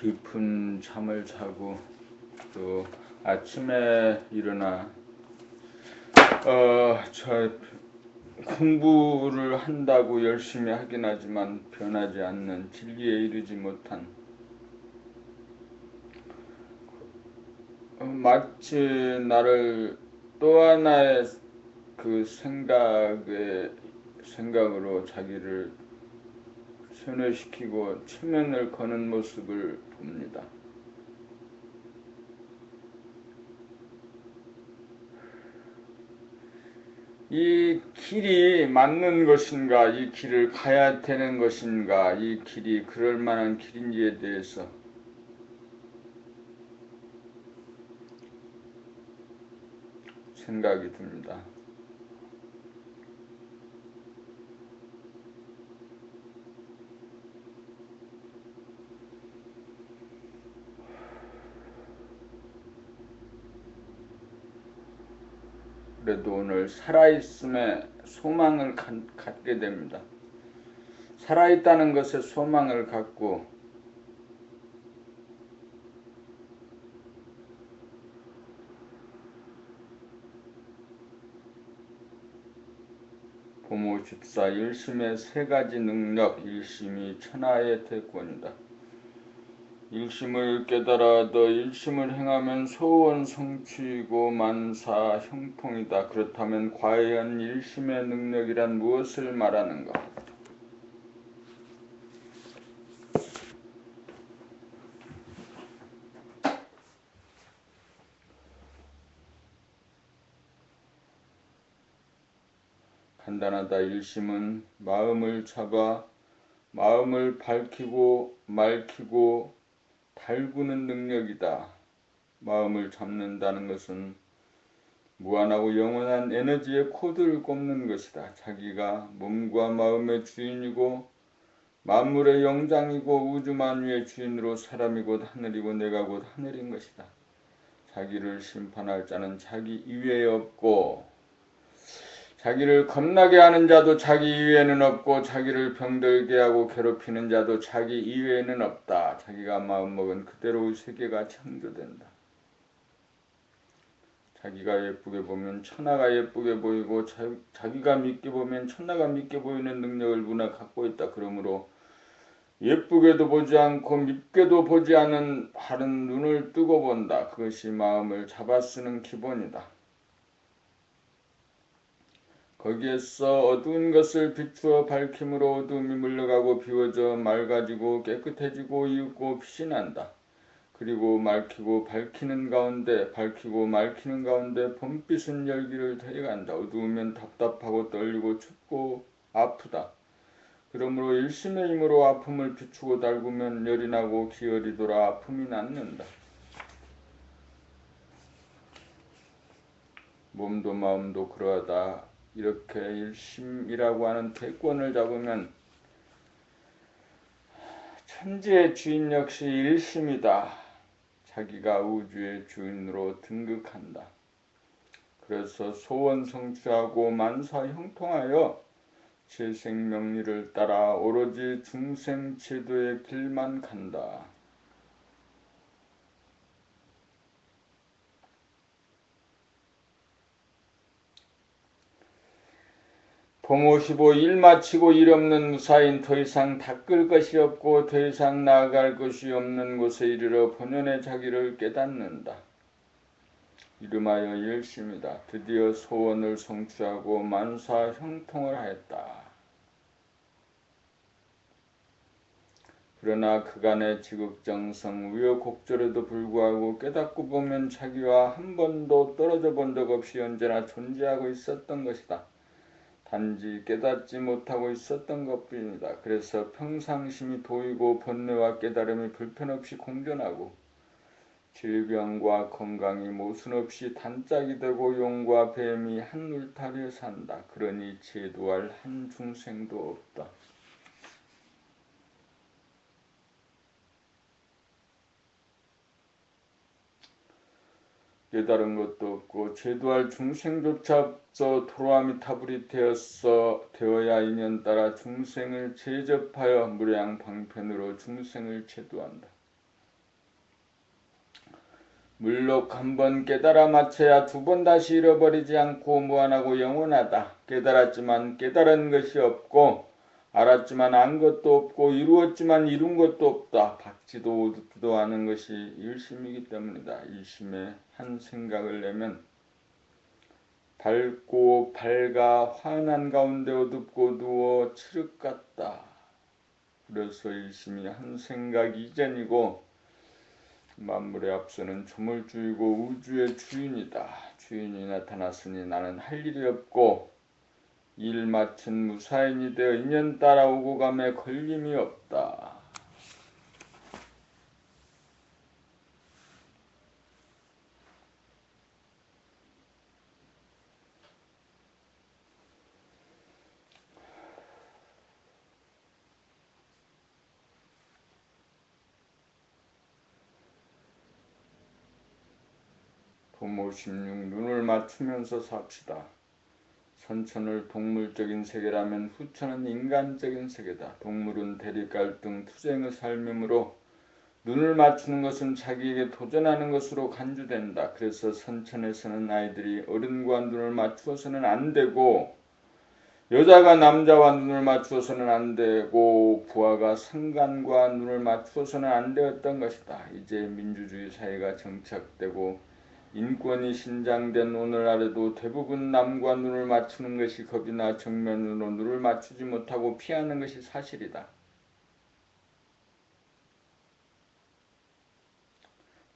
깊은 잠을 자고 또 아침에 일어나 저 공부를 한다고 열심히 하긴 하지만 변하지 않는 진리에 이르지 못한 마치 나를 또 하나의 그 생각으로 자기를 세뇌시키고 체면을 거는 모습을 봅니다. 이 길이 맞는 것인가, 이 길을 가야 되는 것인가, 이 길이 그럴 만한 길인지에 대해서 생각이 듭니다. 그래도 오늘 살아있음에 소망을 갖게 됩니다. 살아있다는 것에 소망을 갖고 보모 14 일심의 세 가지 능력. 일심이 천하의 대권이다. 일심을 깨달아 너 일심을 행하면 소원 성취이고 만사 형통이다. 그렇다면 과연 일심의 능력이란 무엇을 말하는가? 간단하다. 일심은 마음을 잡아 마음을 밝히고 맑히고 달구는 능력이다. 마음을 잡는다는 것은 무한하고 영원한 에너지의 코드를 꼽는 것이다. 자기가 몸과 마음의 주인이고 만물의 영장이고 우주 만유의 주인으로 사람이 곧 하늘이고 내가 곧 하늘인 것이다. 자기를 심판할 자는 자기 이외에 없고 자기를 겁나게 하는 자도 자기 이외에는 없고 자기를 병들게 하고 괴롭히는 자도 자기 이외에는 없다. 자기가 마음먹은 그대로 세계가 창조된다. 자기가 예쁘게 보면 천하가 예쁘게 보이고 자기가 믿게 보면 천하가 믿게 보이는 능력을 누나 갖고 있다. 그러므로 예쁘게도 보지 않고 믿게도 보지 않은 바른 눈을 뜨고 본다. 그것이 마음을 잡아 쓰는 기본이다. 거기에서 어두운 것을 비추어 밝힘으로 어두움이 물러가고 비워져 맑아지고 깨끗해지고 이윽고 빛이 난다. 그리고 밝히고 밝히는 가운데 봄빛은 열기를 더해간다. 어두우면 답답하고 떨리고 춥고 아프다. 그러므로 일심의 힘으로 아픔을 비추고 달구면 열이 나고 기혈이 돌아 아픔이 낫는다. 몸도 마음도 그러하다. 이렇게 일심이라고 하는 대권을 잡으면 천지의 주인 역시 일심이다. 자기가 우주의 주인으로 등극한다. 그래서 소원 성취하고 만사 형통하여 재생명리를 따라 오로지 중생제도의 길만 간다. 보모 15 일 마치고 일 없는 무사인 더 이상 닦을 것이 없고 더 이상 나아갈 것이 없는 곳에 이르러 본연의 자기를 깨닫는다. 이름하여 일심이다. 드디어 소원을 성취하고 만사 형통을 하였다. 그러나 그간의 지극정성 우여곡절에도 불구하고 깨닫고 보면 자기와 한 번도 떨어져 본 적 없이 언제나 존재하고 있었던 것이다. 단지 깨닫지 못하고 있었던 것뿐이다. 그래서 평상심이 보이고 번뇌와 깨달음이 불편없이 공존하고 질병과 건강이 모순없이 단짝이 되고 용과 뱀이 한 울타리에 산다. 그러니 제도할 한 중생도 없다. 깨달은 것도 없고 제도할 중생조차 없어 도로아미타불이 되어야 인연따라 중생을 제접하여 무량 방편으로 중생을 제도한다. 물록 한 번 깨달아 맞춰야 두 번 다시 잃어버리지 않고 무한하고 영원하다. 깨달았지만 깨달은 것이 없고 알았지만 안 것도 없고 이루었지만 이룬 것도 없다. 박지도 듣기도 하는 것이 일심이기 때문이다. 일심에 한 생각을 내면 밝고 밝아 환한 가운데 어둡고 누워 칠흑 같다. 그래서 일심이 한 생각 이전이고 만물의 앞서는 조물주이고 우주의 주인이다. 주인이 나타났으니 나는 할 일이 없고 일 마친 무사인이 되어 인연 따라오고 감에 걸림이 없다. 도모 16 눈을 맞추면서 삽시다. 선천을 동물적인 세계라면 후천은 인간적인 세계다. 동물은 대립 갈등 투쟁의 삶이므로 눈을 맞추는 것은 자기에게 도전하는 것으로 간주된다. 그래서 선천에서는 아이들이 어른과 눈을 맞추어서는 안 되고 여자가 남자와 눈을 맞추어서는 안 되고 부하가 상관과 눈을 맞추어서는 안 되었던 것이다. 이제 민주주의 사회가 정착되고 인권이 신장된 오늘날에도 대부분 남과 눈을 맞추는 것이 겁이나 정면으로 눈을 맞추지 못하고 피하는 것이 사실이다.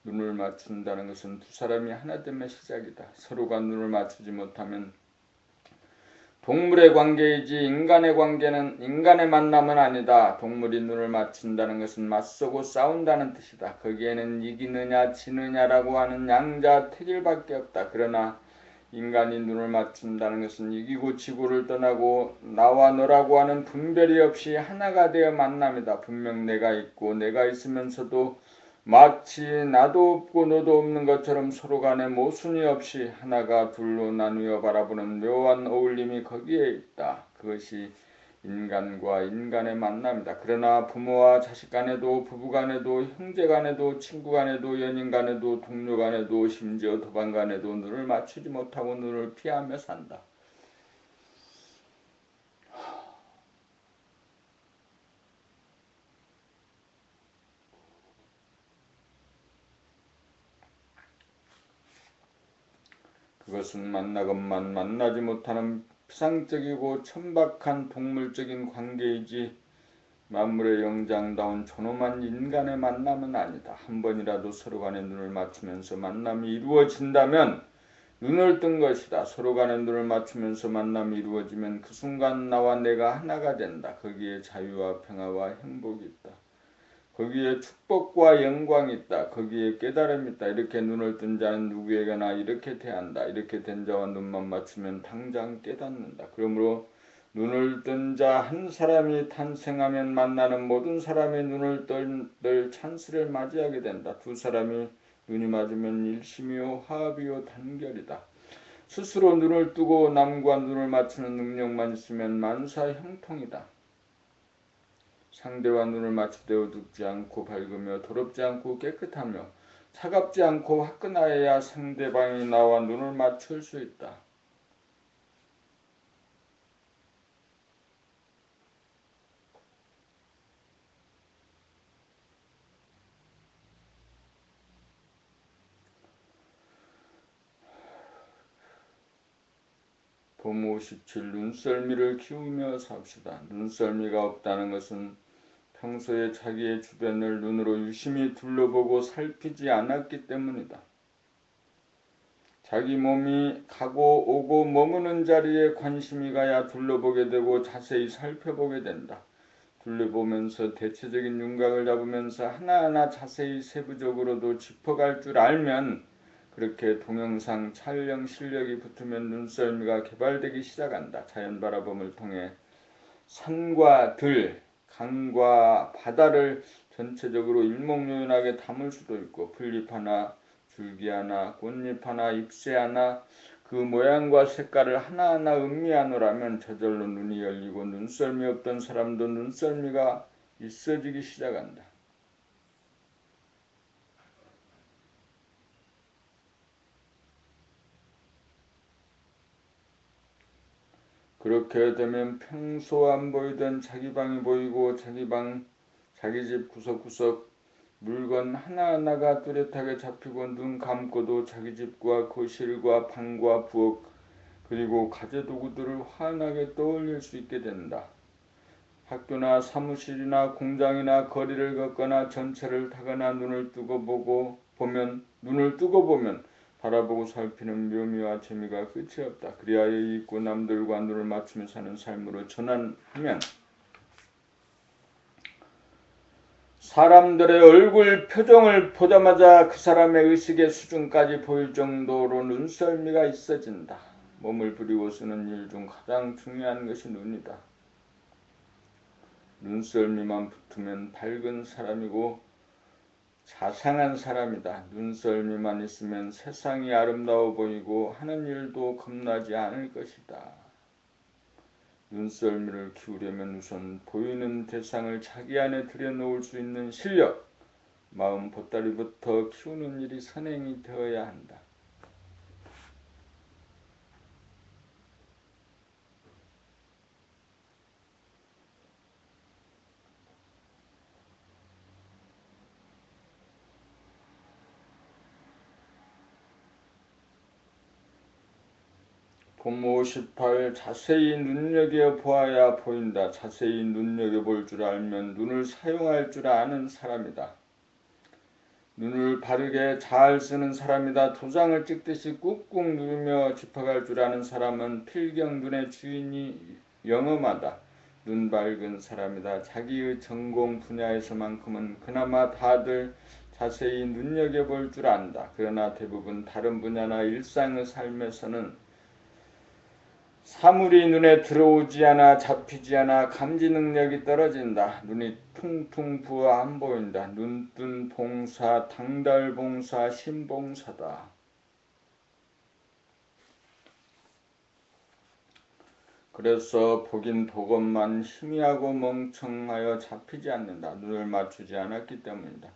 눈을 맞춘다는 것은 두 사람이 하나됨의 시작이다. 서로가 눈을 맞추지 못하면 동물의 관계이지 인간의 만남은 아니다. 동물이 눈을 맞춘다는 것은 맞서고 싸운다는 뜻이다. 거기에는 이기느냐 지느냐라고 하는 양자택일밖에 없다. 그러나 인간이 눈을 맞춘다는 것은 이기고 지고를 떠나고 나와 너라고 하는 분별이 없이 하나가 되어 만남이다. 분명 내가 있고 내가 있으면서도 마치 나도 없고 너도 없는 것처럼 서로 간에 모순이 없이 하나가 둘로 나누어 바라보는 묘한 어울림이 거기에 있다. 그것이 인간과 인간의 만남이다. 그러나 부모와 자식 간에도 부부 간에도 형제 간에도 친구 간에도 연인 간에도 동료 간에도 심지어 도반 간에도 눈을 맞추지 못하고 눈을 피하며 산다. 그것은 만나건만 만나지 못하는 피상적이고 천박한 동물적인 관계이지 만물의 영장다운 존엄한 인간의 만남은 아니다. 한 번이라도 서로 간에 눈을 맞추면서 만남이 이루어진다면 눈을 뜬 것이다. 서로 간에 눈을 맞추면서 만남이 이루어지면 그 순간 나와 내가 하나가 된다. 거기에 자유와 평화와 행복이 있다. 거기에 축복과 영광이 있다. 거기에 깨달음이 있다. 이렇게 눈을 뜬 자는 누구에게나 이렇게 대한다. 이렇게 된 자와 눈만 맞추면 당장 깨닫는다. 그러므로 눈을 뜬 자 한 사람이 탄생하면 만나는 모든 사람의 눈을 뜰 찬스를 맞이하게 된다. 두 사람이 눈이 맞으면 일심이요 화합이요 단결이다. 스스로 눈을 뜨고 남과 눈을 맞추는 능력만 있으면 만사 형통이다. 상대와 눈을 맞추되 어둡지 않고 밝으며 더럽지 않고 깨끗하며 차갑지 않고 화끈하여야 상대방이 나와 눈을 맞출 수 있다. 도모 17 눈썰미를 키우며 삽시다. 눈썰미가 없다는 것은 평소에 자기의 주변을 눈으로 유심히 둘러보고 살피지 않았기 때문이다. 자기 몸이 가고 오고 머무는 자리에 관심이 가야 둘러보게 되고 자세히 살펴보게 된다. 둘러보면서 대체적인 윤곽을 잡으면서 하나하나 자세히 세부적으로도 짚어갈 줄 알면 그렇게 동영상 촬영 실력이 붙으면 눈썰미가 개발되기 시작한다. 자연 바라봄을 통해 산과 들, 강과 바다를 전체적으로 일목요연하게 담을 수도 있고 풀잎 하나, 줄기 하나, 꽃잎 하나, 잎새 하나 그 모양과 색깔을 하나하나 음미하노라면 저절로 눈이 열리고 눈썰미 없던 사람도 눈썰미가 있어지기 시작한다. 그렇게 되면 평소 안 보이던 자기 방이 보이고 자기 집 구석구석 물건 하나하나가 뚜렷하게 잡히고 눈 감고도 자기 집과 거실과 방과 부엌 그리고 가재도구들을 환하게 떠올릴 수 있게 된다. 학교나 사무실이나 공장이나 거리를 걷거나 전철을 타거나 눈을 뜨고 보면 바라보고 살피는 묘미와 재미가 끝이 없다. 그리하여 잊고 남들과 눈을 맞추며 사는 삶으로 전환하면 사람들의 얼굴 표정을 보자마자 그 사람의 의식의 수준까지 보일 정도로 눈썰미가 있어진다. 몸을 부리고 쓰는 일 중 가장 중요한 것이 눈이다. 눈썰미만 붙으면 밝은 사람이고 자상한 사람이다. 눈썰미만 있으면 세상이 아름다워 보이고 하는 일도 겁나지 않을 것이다. 눈썰미를 키우려면 우선 보이는 대상을 자기 안에 들여놓을 수 있는 실력, 마음 보따리부터 키우는 일이 선행이 되어야 한다. 본무 58 자세히 눈여겨보아야 보인다. 자세히 눈여겨볼 줄 알면 눈을 사용할 줄 아는 사람이다. 눈을 바르게 잘 쓰는 사람이다. 도장을 찍듯이 꾹꾹 누르며 짚어갈 줄 아는 사람은 필경 눈의 주인이 영험하다. 눈 밝은 사람이다. 자기의 전공 분야에서만큼은 그나마 다들 자세히 눈여겨볼 줄 안다. 그러나 대부분 다른 분야나 일상의 삶에서는 사물이 눈에 들어오지 않아 잡히지 않아 감지 능력이 떨어진다. 눈이 퉁퉁 부어 안 보인다. 눈뜬 봉사, 당달봉사, 신봉사다. 그래서 보긴 보건만 희미하고 멍청하여 잡히지 않는다. 눈을 맞추지 않았기 때문이다.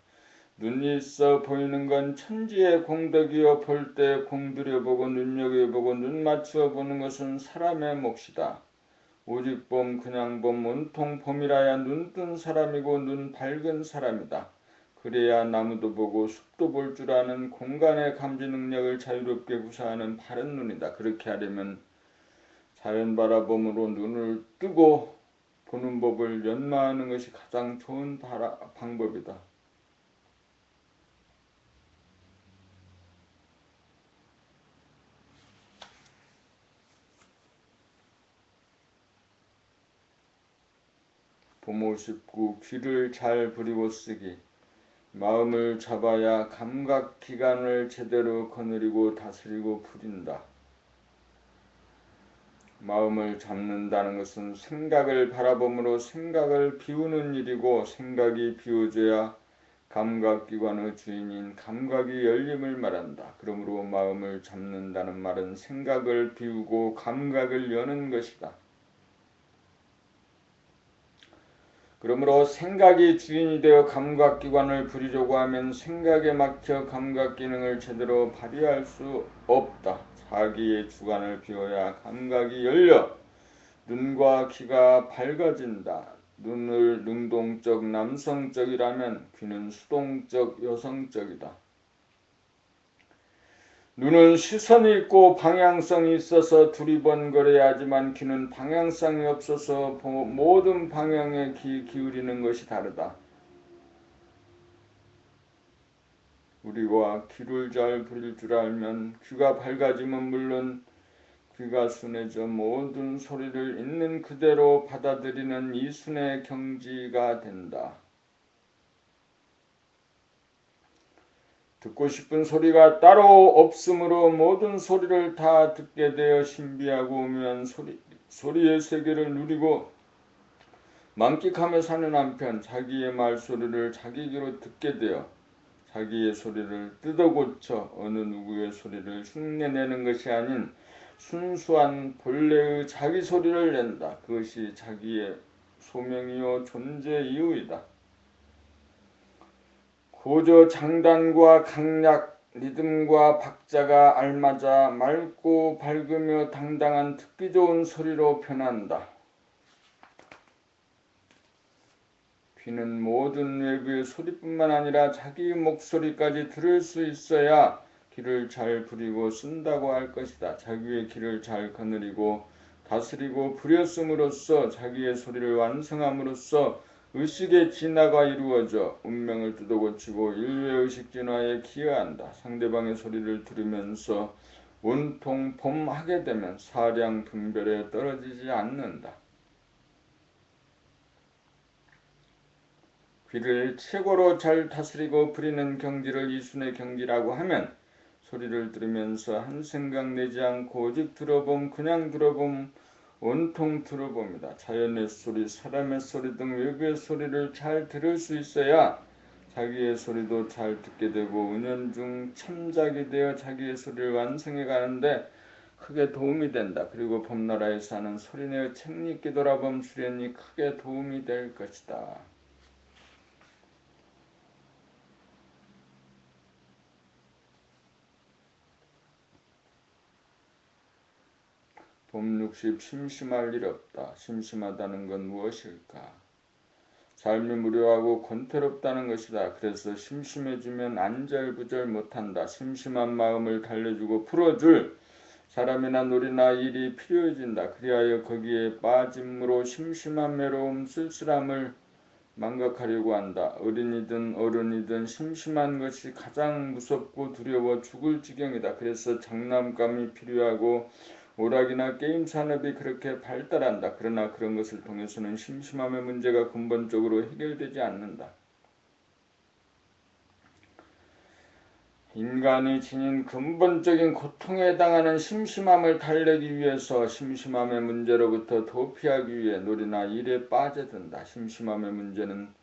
눈이 있어 보이는 건 천지의 공덕이여 볼 때 공들여보고 눈여겨보고 눈 맞추어 보는 것은 사람의 몫이다. 오직 봄 그냥 봄 온통 봄이라야 눈뜬 사람이고 눈 밝은 사람이다. 그래야 나무도 보고 숲도 볼 줄 아는 공간의 감지 능력을 자유롭게 구사하는 바른 눈이다. 그렇게 하려면 자연 바라봄으로 눈을 뜨고 보는 법을 연마하는 것이 가장 좋은 방법이다. 보모 19 귀를 잘 부리고 쓰기. 마음을 잡아야 감각기관을 제대로 거느리고 다스리고 부린다. 마음을 잡는다는 것은 생각을 바라봄으로 생각을 비우는 일이고 생각이 비워져야 감각기관의 주인인 감각이 열림을 말한다. 그러므로 마음을 잡는다는 말은 생각을 비우고 감각을 여는 것이다. 그러므로 생각이 주인이 되어 감각기관을 부리려고 하면 생각에 막혀 감각기능을 제대로 발휘할 수 없다. 자기의 주관을 비워야 감각이 열려 눈과 귀가 밝아진다. 눈을 능동적 남성적이라면 귀는 수동적 여성적이다. 눈은 시선이 있고 방향성이 있어서 두리번거려야 하지만 귀는 방향성이 없어서 모든 방향에 귀 기울이는 것이 다르다. 우리가 귀를 잘 부릴 줄 알면 귀가 밝아지면 물론 귀가 순해져 모든 소리를 있는 그대로 받아들이는 이순의 경지가 된다. 듣고 싶은 소리가 따로 없으므로 모든 소리를 다 듣게 되어 신비하고 오묘한 소리의 세계를 누리고 만끽하며 사는 한편 자기의 말소리를 자기 귀로 듣게 되어 자기의 소리를 뜯어고쳐 어느 누구의 소리를 흉내내는 것이 아닌 순수한 본래의 자기 소리를 낸다. 그것이 자기의 소명이요 존재 이유이다. 고저 장단과 강약 리듬과 박자가 알맞아 맑고 밝으며 당당한 듣기 좋은 소리로 변한다. 귀는 모든 외부의 소리뿐만 아니라 자기 목소리까지 들을 수 있어야 귀를 잘 부리고 쓴다고 할 것이다. 자기의 귀를 잘 거느리고 다스리고 부렸음으로써 자기의 소리를 완성함으로써 의식의 진화가 이루어져 운명을 뜯어고치고 인류의 의식 진화에 기여한다. 상대방의 소리를 들으면서 온통 봄하게 되면 사량 분별에 떨어지지 않는다. 귀를 최고로 잘 다스리고 부리는 경지를 이순의 경지라고 하면 소리를 들으면서 한 생각 내지 않고 오직 들어봄, 그냥 들어봄, 온통 들어봅니다. 자연의 소리, 사람의 소리 등 외부의 소리를 잘 들을 수 있어야 자기의 소리도 잘 듣게 되고 은연중 참작이 되어 자기의 소리를 완성해 가는데 크게 도움이 된다. 그리고 봄나라에서 하는 소리내어 책읽기 돌아봄 수련이 크게 도움이 될 것이다. 봄 60 심심할 일 없다. 심심하다는 건 무엇일까? 삶이 무료하고 권태롭다는 것이다. 그래서 심심해지면 안절부절 못한다. 심심한 마음을 달래주고 풀어줄 사람이나 놀이나 일이 필요해진다. 그리하여 거기에 빠짐으로 심심한 외로움, 쓸쓸함을 망각하려고 한다. 어린이든 어른이든 심심한 것이 가장 무섭고 두려워 죽을 지경이다. 그래서 장난감이 필요하고 오락이나 게임 산업이 그렇게 발달한다. 그러나 그런 것을 통해서는 심심함의 문제가 근본적으로 해결되지 않는다. 인간이 지닌 근본적인 고통에 해당하는 심심함을 달래기 위해서 심심함의 문제로부터 도피하기 위해 놀이나 일에 빠져든다. 심심함의 문제는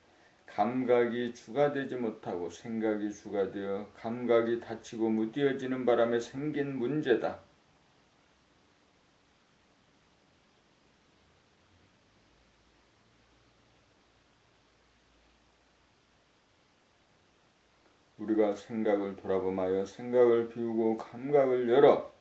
감각이 주가 되지 못하고 생각이 주가 되어 감각이 다치고 무뎌지는 바람에 생긴 문제다. 우리가 생각을 돌아보며 생각을 비우고 감각을 열어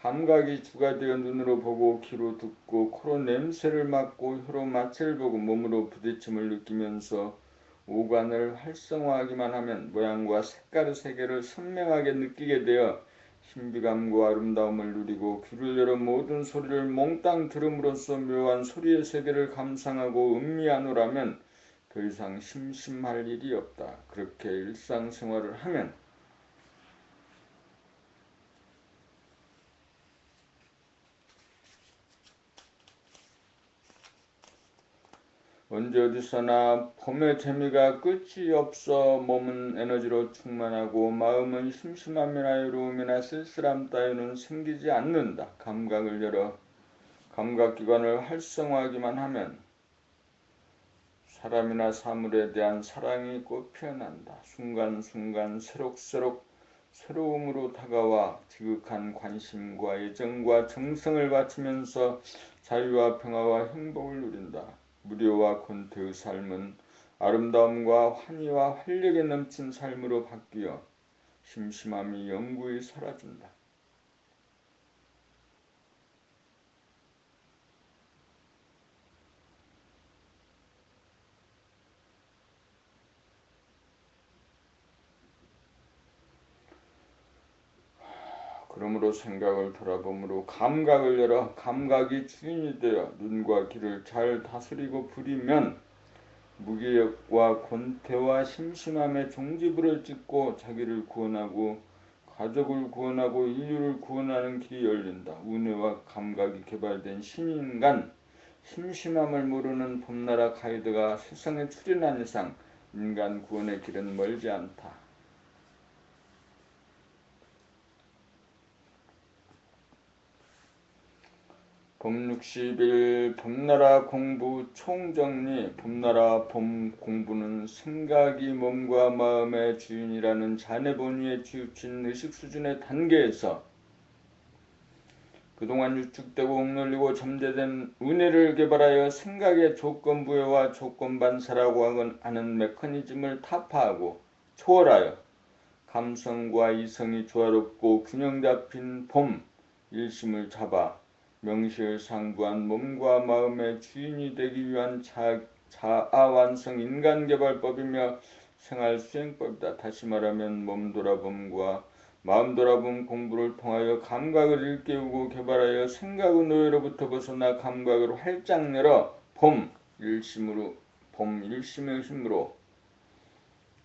감각이 주가 되어 눈으로 보고 귀로 듣고 코로 냄새를 맡고 혀로 맛을 보고 몸으로 부딪힘을 느끼면서 오감을 활성화하기만 하면 모양과 색깔의 세계를 선명하게 느끼게 되어 신비감과 아름다움을 누리고 귀를 열어 모든 소리를 몽땅 들음으로써 묘한 소리의 세계를 감상하고 음미하노라면 더 이상 심심할 일이 없다. 그렇게 일상생활을 하면 언제 어디서나 봄의 재미가 끝이 없어 몸은 에너지로 충만하고 마음은 심심함이나 외로움이나 쓸쓸함 따위는 생기지 않는다. 감각을 열어 감각기관을 활성화하기만 하면 사람이나 사물에 대한 사랑이 꽃피어난다. 순간순간 새록새록 새로움으로 다가와 지극한 관심과 애정과 정성을 바치면서 자유와 평화와 행복을 누린다. 무료와 권태의 삶은 아름다움과 환희와 활력에 넘친 삶으로 바뀌어 심심함이 영구히 사라진다. 그러므로 생각을 돌아보므로 감각을 열어 감각이 주인이 되어 눈과 귀를 잘 다스리고 부리면 무기력과 권태와 심심함의 종지부를 찍고 자기를 구원하고 가족을 구원하고 인류를 구원하는 길이 열린다. 우뇌와 감각이 개발된 신인간, 심심함을 모르는 봄나라 가이드가 세상에 출현한 이상 인간 구원의 길은 멀지 않다. 봄 60일 봄나라 공부 총정리. 봄나라 봄 공부는 생각이 몸과 마음의 주인이라는 자네본위에 치우친 의식 수준의 단계에서 그동안 유축되고 억눌리고 잠재된 은혜를 개발하여 생각의 조건부여와 조건반사라고 하는 메커니즘을 타파하고 초월하여 감성과 이성이 조화롭고 균형 잡힌 봄 일심을 잡아 명시을 상부한 몸과 마음의 주인이 되기 위한 자아완성 인간개발법이며 생활수행법이다. 다시 말하면 몸돌아봄과 마음돌아봄 공부를 통하여 감각을 일깨우고 개발하여 생각의 노예로부터 벗어나 감각을 활짝 열어 봄 일심의 힘으로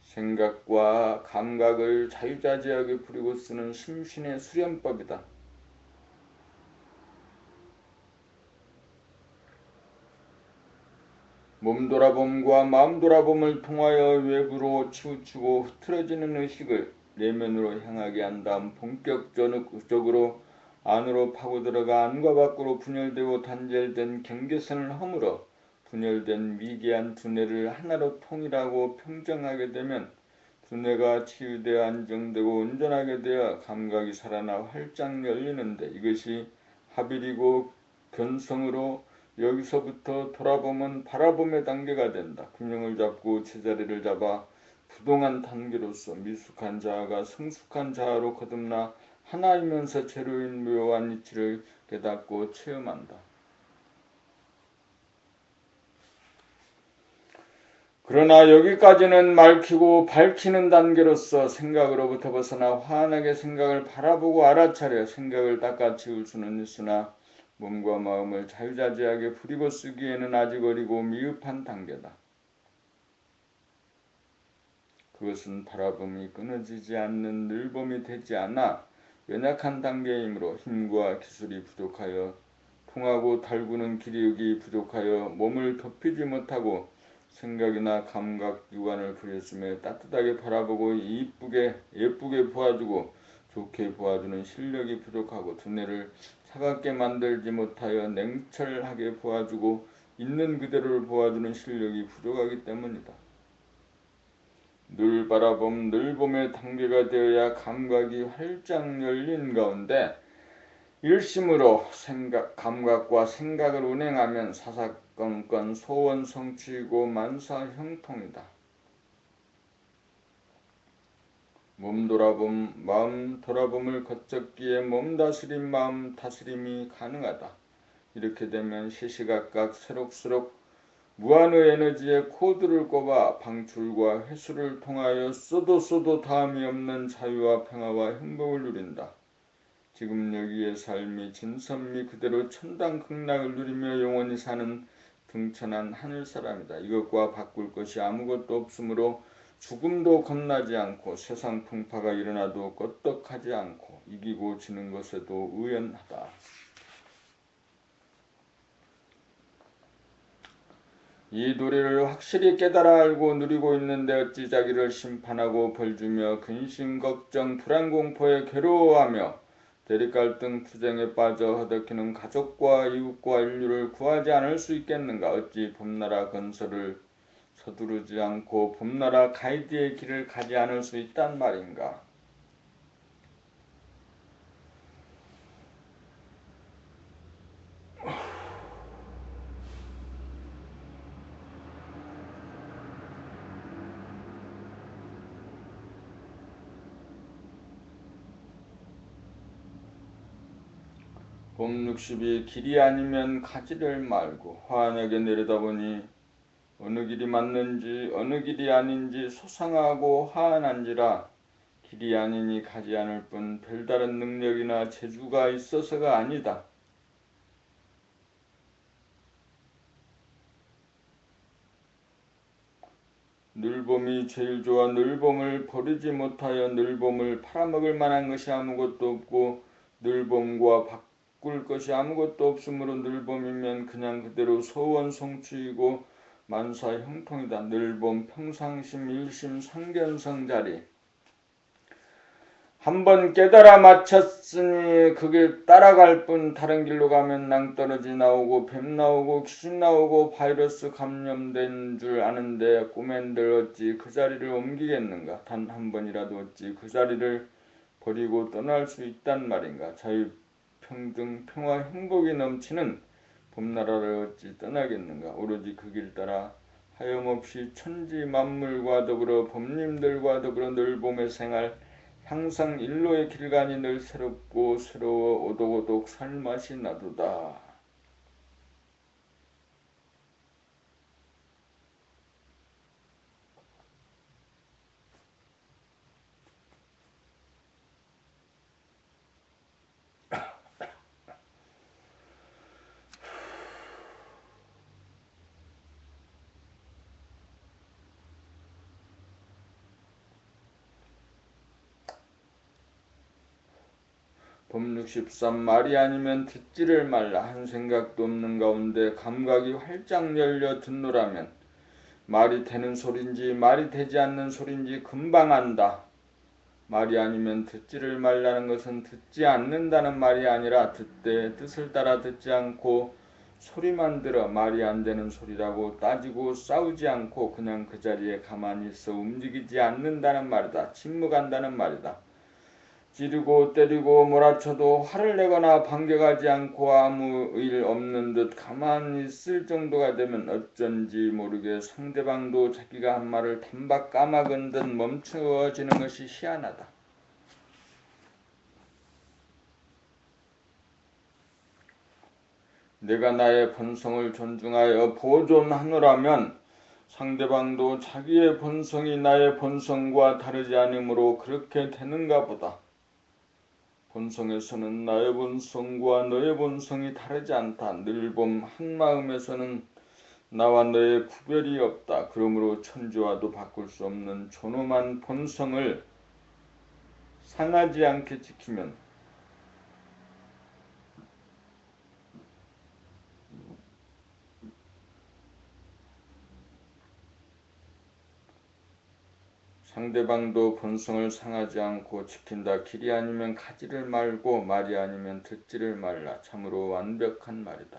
생각과 감각을 자유자재하게 부리고 쓰는 심신의 수련법이다. 몸돌아봄과 마음돌아봄을 통하여 외부로 치우치고 흐트러지는 의식을 내면으로 향하게 한 다음 본격적으로 안으로 파고들어가 안과 밖으로 분열되고 단절된 경계선을 허물어 분열된 미개한 두뇌를 하나로 통일하고 평정하게 되면 두뇌가 치유되어 안정되고 온전하게 되어 감각이 살아나 활짝 열리는데 이것이 합일이고 견성으로 여기서부터 돌아보면 바라봄의 단계가 된다. 균형을 잡고 제자리를 잡아 부동한 단계로서 미숙한 자아가 성숙한 자아로 거듭나 하나이면서 제로인 묘한 이치를 깨닫고 체험한다. 그러나 여기까지는 맑히고 밝히는 단계로서 생각으로부터 벗어나 환하게 생각을 바라보고 알아차려 생각을 닦아치울 수는 있으나 몸과 마음을 자유자재하게 부리고 쓰기에는 아직 어리고 미흡한 단계다. 그것은 바라봄이 끊어지지 않는 늘봄이 되지 않아 연약한 단계이므로 힘과 기술이 부족하여 통하고 달구는 기력이 부족하여 몸을 덮이지 못하고 생각이나 감각 유관을 부렸음에 따뜻하게 바라보고 예쁘게 보아주고 좋게 보아주는 실력이 부족하고 두뇌를 차갑게 만들지 못하여 냉철하게 보아주고 있는 그대로를 보아주는 실력이 부족하기 때문이다. 늘 바라봄 늘봄의 단계가 되어야 감각이 활짝 열린 가운데 일심으로 감각과 생각을 운행하면 사사건건 소원 성취이고 만사 형통이다. 몸 돌아봄, 마음 돌아봄을 거쳤기에 몸 다스림, 마음 다스림이 가능하다. 이렇게 되면 시시각각 새록새록 무한의 에너지의 코드를 꼽아 방출과 회수를 통하여 써도 다함이 없는 자유와 평화와 행복을 누린다. 지금 여기의 삶이 진선미 그대로 천당극락을 누리며 영원히 사는 등천한 하늘사람이다. 이것과 바꿀 것이 아무것도 없으므로 죽음도 겁나지 않고 세상 풍파가 일어나도 껐떡하지 않고 이기고 지는 것에도 의연하다. 이 도리를 확실히 깨달아 알고 누리고 있는데 어찌 자기를 심판하고 벌주며 근심, 걱정, 불안, 공포에 괴로워하며 대립갈등, 투쟁에 빠져 허덕이는 가족과 이웃과 인류를 구하지 않을 수 있겠는가? 어찌 봄나라 건설을 서두르지 않고 봄나라 가이드의 길을 가지 않을 수 있단 말인가? 봄 60이 길이 아니면 가지를 말고 환하게 내려다보니 어느 길이 맞는지 어느 길이 아닌지 소상하고 화한한지라 길이 아니니 가지 않을 뿐 별다른 능력이나 재주가 있어서가 아니다. 늘봄이 제일 좋아 늘봄을 버리지 못하여 늘봄을 팔아먹을 만한 것이 아무것도 없고 늘봄과 바꿀 것이 아무것도 없으므로 늘봄이면 그냥 그대로 소원 성취이고 만사 형통이다. 늘봄 평상심 일심 상견성 자리 한번 깨달아 맞췄으니 그게 따라갈 뿐 다른 길로 가면 낭떠러지 나오고 뱀 나오고 귀신 나오고 바이러스 감염된 줄 아는데 꼬맨들 어찌 그 자리를 옮기겠는가? 단 한 번이라도 어찌 그 자리를 버리고 떠날 수 있단 말인가? 자유, 평등, 평화, 행복이 넘치는 봄나라를 어찌 떠나겠는가? 오로지 그 길 따라 하염없이 천지 만물과 더불어 봄님들과 더불어 늘봄의 생활 항상 일로의 길간이 늘 새롭고 새로워 오독오독 살맛이 나도다. 법 63 말이 아니면 듣지를 말라. 한 생각도 없는 가운데 감각이 활짝 열려 듣노라면 말이 되는 소린지 말이 되지 않는 소린지 금방 안다. 말이 아니면 듣지를 말라는 것은 듣지 않는다는 말이 아니라 듣되 뜻을 따라 듣지 않고 소리만 들어 말이 안 되는 소리라고 따지고 싸우지 않고 그냥 그 자리에 가만히 있어 움직이지 않는다는 말이다. 침묵한다는 말이다. 찌르고 때리고 몰아쳐도 화를 내거나 반격하지 않고 아무 일 없는 듯 가만히 있을 정도가 되면 어쩐지 모르게 상대방도 자기가 한 말을 단박 까막은 듯 멈추어지는 것이 희한하다. 내가 나의 본성을 존중하여 보존하노라면 상대방도 자기의 본성이 나의 본성과 다르지 않으므로 그렇게 되는가 보다. 본성에서는 나의 본성과 너의 본성이 다르지 않다. 늘봄 한마음에서는 나와 너의 구별이 없다. 그러므로 천주와도 바꿀 수 없는 존엄한 본성을 상하지 않게 지키면 상대방도 본성을 상하지 않고 지킨다. 길이 아니면 가지를 말고 말이 아니면 듣지를 말라. 참으로 완벽한 말이다.